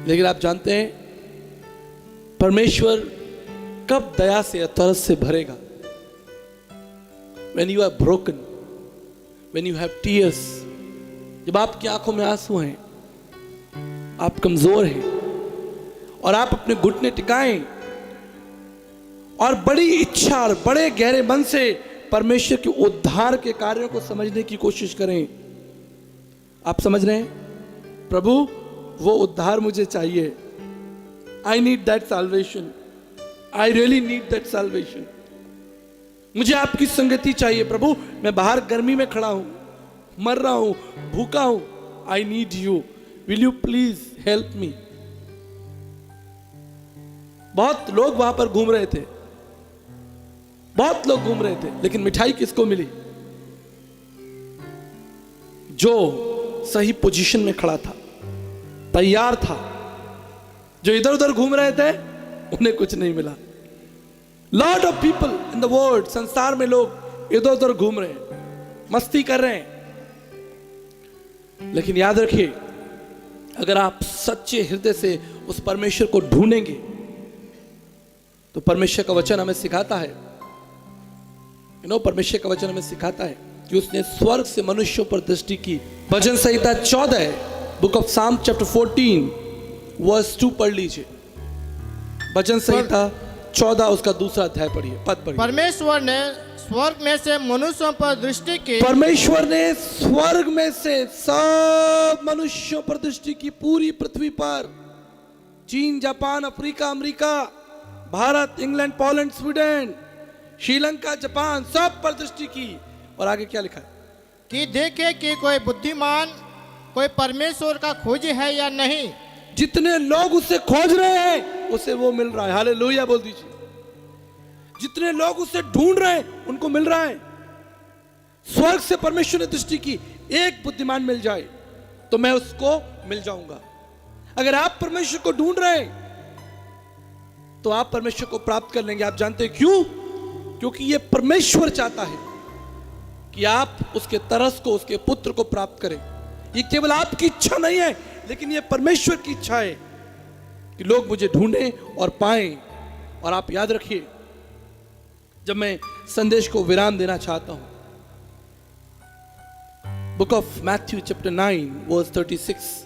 लेकिन आप जानते हैं परमेश्वर कब दया से, तरस से भरेगा? When you are broken, when you have tears, जब आपकी आंखों में आंसू हैं, आप कमजोर हैं और आप अपने घुटने टिकाएं और बड़ी इच्छा और बड़े गहरे मन से परमेश्वर के उद्धार के कार्यों को समझने की कोशिश करें। आप समझ रहे हैं? प्रभु, वो उद्धार मुझे चाहिए। I need that salvation. I really need that salvation. मुझे आपकी संगति चाहिए प्रभु। मैं बाहर गर्मी में खड़ा हूं, मर रहा हूं, भूखा हूं। I need you, will you please help me. बहुत लोग वहां पर घूम रहे थे, बहुत लोग घूम रहे थे, लेकिन मिठाई किसको मिली? जो सही पोजीशन में खड़ा था, तैयार था। जो इधर उधर घूम रहे थे उन्हें कुछ नहीं मिला। Lot of people in the world, संसार में लोग इधर उधर घूम रहे हैं, मस्ती कर रहे हैं। लेकिन याद रखिए, अगर आप सच्चे हृदय से उस परमेश्वर को ढूंढेंगे तो परमेश्वर का वचन हमें सिखाता है, परमेश्वर का वचन हमें सिखाता है कि उसने स्वर्ग से मनुष्यों पर दृष्टि की। भजन संहिता 14, बुक ऑफ साम चैप्टर 14 वर्स 2 पढ़ लीजिए। भजन संहिता 14 उसका दूसरा अध्याय पढ़िए, पद पढ़िए। परमेश्वर ने स्वर्ग में से मनुष्यों पर दृष्टि की। परमेश्वर ने स्वर्ग में से सब मनुष्यों पर दृष्टि की, पूरी पृथ्वी पर। चीन, Japan, Africa, America, Bharat, England, Poland, Sweden, Sri Lanka, Japan, सब पर दृष्टि की। और आगे क्या लिखा है? कि देखे कि कोई बुद्धिमान, कोई परमेश्वर का खोजी है या नहीं। जितने लोग उसे खोज रहे हैं उसे वो मिल रहा है। हालेलुया बोल दीजिए। जितने लोग उसे ढूंढ रहे हैं उनको मिल रहा है। स्वर्ग से परमेश्वर ने दृष्टि की, एक बुद्धिमान मिल जाए तो मैं उसको मिल जाऊंगा। अगर आप परमेश्वर को ढूंढ रहे हैं तो आप परमेश्वर को प्राप्त कर लेंगे। आप जानते हैं क्यों? क्योंकि ये परमेश्वर चाहता है कि आप उसके तरस को, उसके पुत्र को प्राप्त करें। ये केवल आपकी इच्छा नहीं है, लेकिन ये परमेश्वर की इच्छा है कि लोग मुझे ढूंढें और पाएं। और आप याद रखिए, जब मैं संदेश को विराम देना चाहता हूं Book of Matthew chapter 9 verse 36.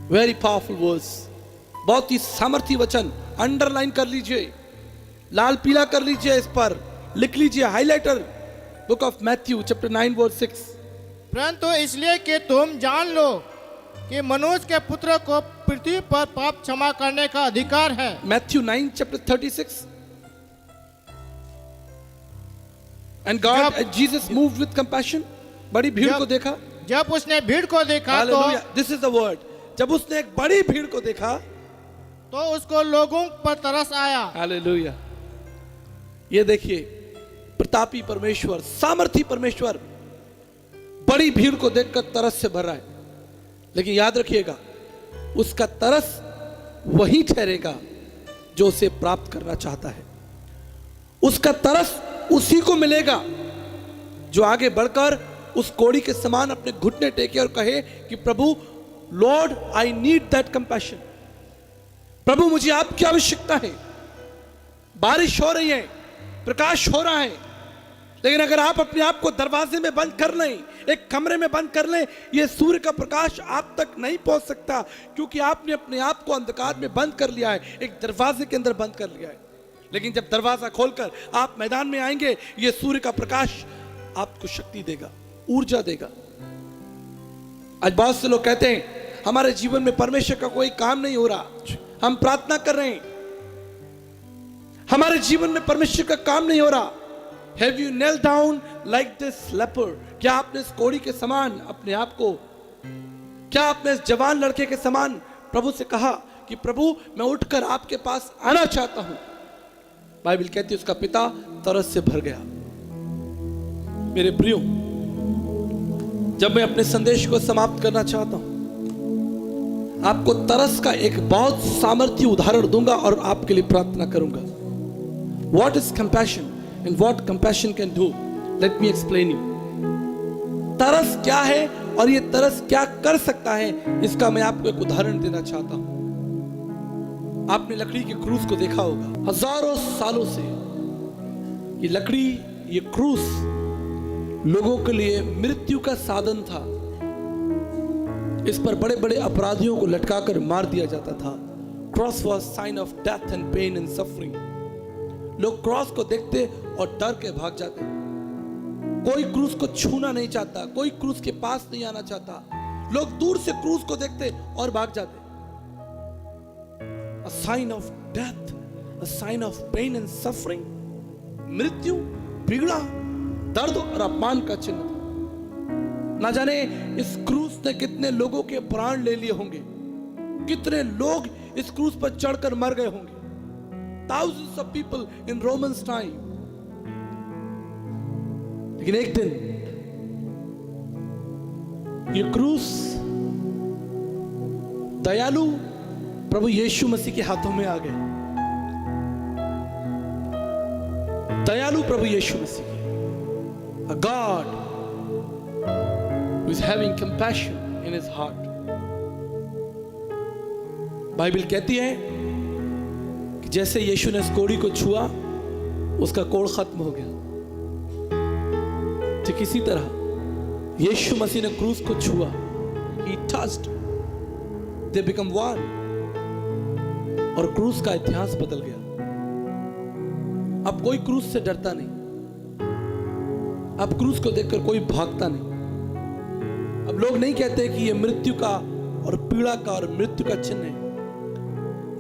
Very powerful verse. बहुत ही सामर्थी वचन, अंडरलाइन कर लीजिए, लाल पीला कर लीजिए, इस पर लिख लीजिए, highlighter. Book of Matthew chapter 9 verse 6. परंतु इसलिए कि तुम जान लो कि मनुष्य के पुत्र को पृथ्वी पर पाप क्षमा करने का अधिकार है. Matthew 9 chapter 36. And God, Jesus moved with compassion. बड़ी भीड़ को देखा. जब उसने भीड़ को देखा Hallelujah. This is the word. जब उसने एक बड़ी भीड़ को देखा तो उसको लोगों पर तरस आया. हालेलुया. ये देखिए, प्रतापी परमेश्वर, सामर्थी परमेश्वर बड़ी भीड़ को देखकर तरस से भर रहा है. लेकिन याद रखिएगा, उसका तरस वही ठहरेगा जो उसे प्राप्त करना चाहता है. उसका तरस उसी को मिलेगा जो आगे बढ़कर उस कोड़ी के समान अपने घुटने टेके और कहे कि प्रभु, lord, I need that compassion. प्रभु, मुझे आपकी आवश्यकता है. बारिश हो रही है, प्रकाश हो रहा है, लेकिन अगर आप अपने आप को दरवाजे में बंद कर लें, एक कमरे में बंद कर लें, यह सूर्य का प्रकाश आप तक नहीं पहुंच सकता, क्योंकि आपने अपने आप को अंधकार में बंद कर लिया है, एक दरवाजे के अंदर बंद कर लिया है. लेकिन जब दरवाजा खोलकर आप मैदान में आएंगे, यह सूर्य का प्रकाश आपको शक्ति देगा, ऊर्जा देगा. आज बहुत से लोग कहते हैं हमारे जीवन में परमेश्वर का कोई काम नहीं हो रहा, हम प्रार्थना कर रहे हैं, हमारे जीवन में परमेश्वर का काम नहीं हो रहा. Have you knelt down like this leper? क्या आपने इस कोढ़ी के समान अपने आप को, क्या आपने इस जवान लड़के के समान प्रभु से कहा कि प्रभु, मैं उठकर आपके पास आना चाहता हूं? बाइबल कहती है उसका पिता तरस से भर गया. मेरे प्रियो, जब मैं अपने संदेश को समाप्त करना चाहता हूं, आपको तरस का एक बहुत सामर्थ्य उदाहरण दूंगा और आपके लिए प्रार्थना करूंगा. What is compassion and what compassion can do? Let me explain you. तरस क्या है और ये तरस क्या कर सकता है, इसका मैं आपको एक उदाहरण देना चाहता हूं. आपने लकड़ी के क्रूस को देखा होगा. हजारों सालों से ये लकड़ी, ये क्रूस लोगों के लिए मृत्यु का साधन था. इस पर बड़े बड़े अपराधियों को लटकाकर मार दिया जाता था. Cross was sign of death and pain and suffering. लोग क्रॉस को देखते और डर के भाग जाते. कोई क्रूस को छूना नहीं चाहता, कोई क्रूस के पास नहीं आना चाहता. लोग दूर से क्रूस को देखते और भाग जाते. A sign of death, a sign of pain and suffering. मृत्यु, पीड़ा, दर्द और अपमान का चिन्ह था. ना जाने इस क्रूस ने कितने लोगों के प्राण ले लिए होंगे, कितने लोग इस क्रूस पर चढ़कर मर गए होंगे. Thousands of people in Romans time. लेकिन एक दिन ये क्रूस दयालु प्रभु यीशु मसीह के हाथों में आ गए. दयालु प्रभु यीशु मसीह, a God who is having compassion in his heart. Bible कहती है कि जैसे यीशु ने इस कोड़ी को छुआ, उसका कोढ़ खत्म हो गया. ठीक इसी तरह यीशु मसीह ने क्रूस को छुआ. He touched, they become one. और क्रूस का इतिहास बदल गया. अब कोई क्रूस से डरता नहीं, अब क्रूस को देखकर कोई भागता नहीं. अब लोग नहीं कहते कि यह मृत्यु का और पीड़ा का और मृत्यु का चिन्ह है.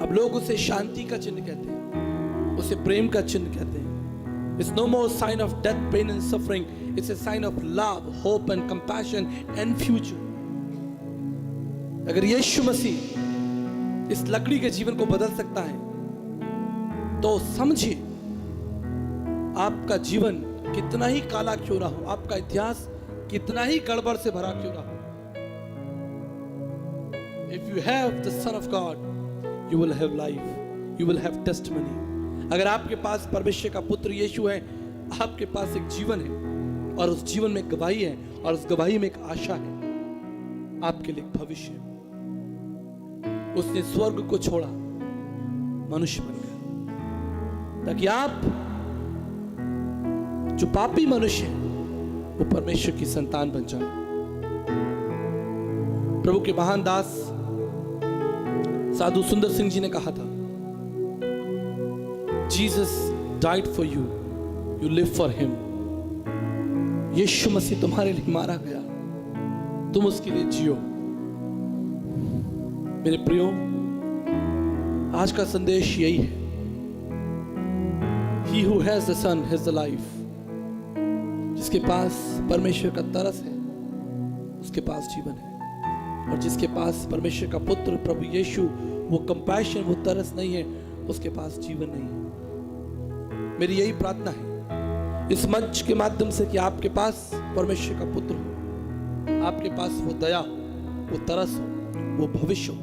अब लोग उसे शांति का चिन्ह कहते हैं, उसे प्रेम का चिन्ह कहते हैं. It's no more sign of death, pain and suffering. It's a sign of love, hope and compassion and future. अगर यीशु मसीह इस लकड़ी के जीवन को बदल सकता है, तो समझिए आपका जीवन कितना ही काला क्यों ना हो, आपका इतिहास कितना ही गड़बड़ से भरा क्यों ना हो. If you have the Son of God, you will have life, you will have testimony. अगर आपके पास परमेश्वर का पुत्र यीशु है, आपके पास एक जीवन है और उस जीवन में गवाही है और उस गवाही में एक आशा है, आपके लिए एक भविष्य है. उसने स्वर्ग को छोड़ा, मनुष्य बन गया, ताकि आप जो पापी मनुष्य हैं वो परमेश्वर की संतान बन जाए। प्रभु के महान दास साधु सुंदर सिंह जी ने कहा था, Jesus died for you, you live for him. यीशु मसीह तुम्हारे लिए मारा गया, तुम उसके लिए जियो। मेरे प्रियो, आज का संदेश यही है, He who has the Son has the life। जिसके पास परमेश्वर का तरस है उसके पास जीवन है, और जिसके पास परमेश्वर का पुत्र प्रभु यीशु वो कंपैशन, वो तरस नहीं है, उसके पास जीवन नहीं है। मेरी यही प्रार्थना है इस मंच के माध्यम से कि आपके पास परमेश्वर का पुत्र हो, आपके पास वो दया, वो तरस हो, वो भविष्य हो।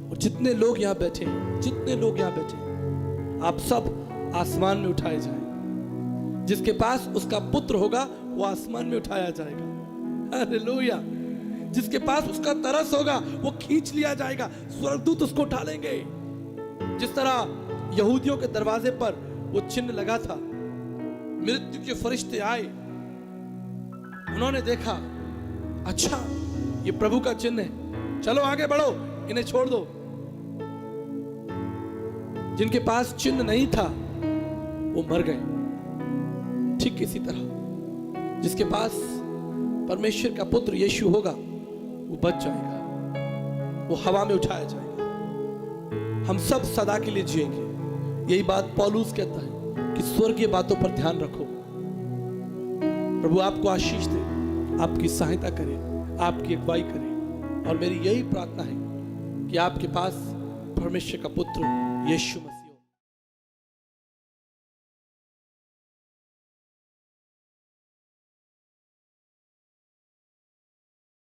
और जितने लोग यहाँ बैठे हैं, जितने लोग यहाँ बैठे हैं, आप सब आसमान में उठाए जाएंगे। जिसके पास उसका पुत्र होगा वो आसमान में उठाया जाएगा। हालेलुया। जिसके पास उसका तरस होगा वो खींच लिया जाएगा, स्वर्गदूत उसको उठा लेंगे। जिस तरह यहूदियों के दरवाजे पर वो चिन्ह लगा था, मृत्यु के फरिश्ते आए, उन्होंने देखा, अच्छा ये प्रभु का चिन्ह है, चलो आगे बढ़ो, इन्हें छोड़ दो। जिनके पास चिन्ह नहीं था वो मर गए। ठीक इसी तरह जिसके पास परमेश्वर का पुत्र यीशु होगा वो बच जाएगा, वो हवा में उठाया जाएगा। हम सब सदा के लिए जिएंगे। यही बात पौलुस कहता है कि स्वर्गीय बातों पर ध्यान रखो। प्रभु आपको आशीष दे, आपकी सहायता करे, आपकी अगुवाई करे। और मेरी यही प्रार्थना है कि आपके पास परमेश्वर का पुत्र यीशु मसीह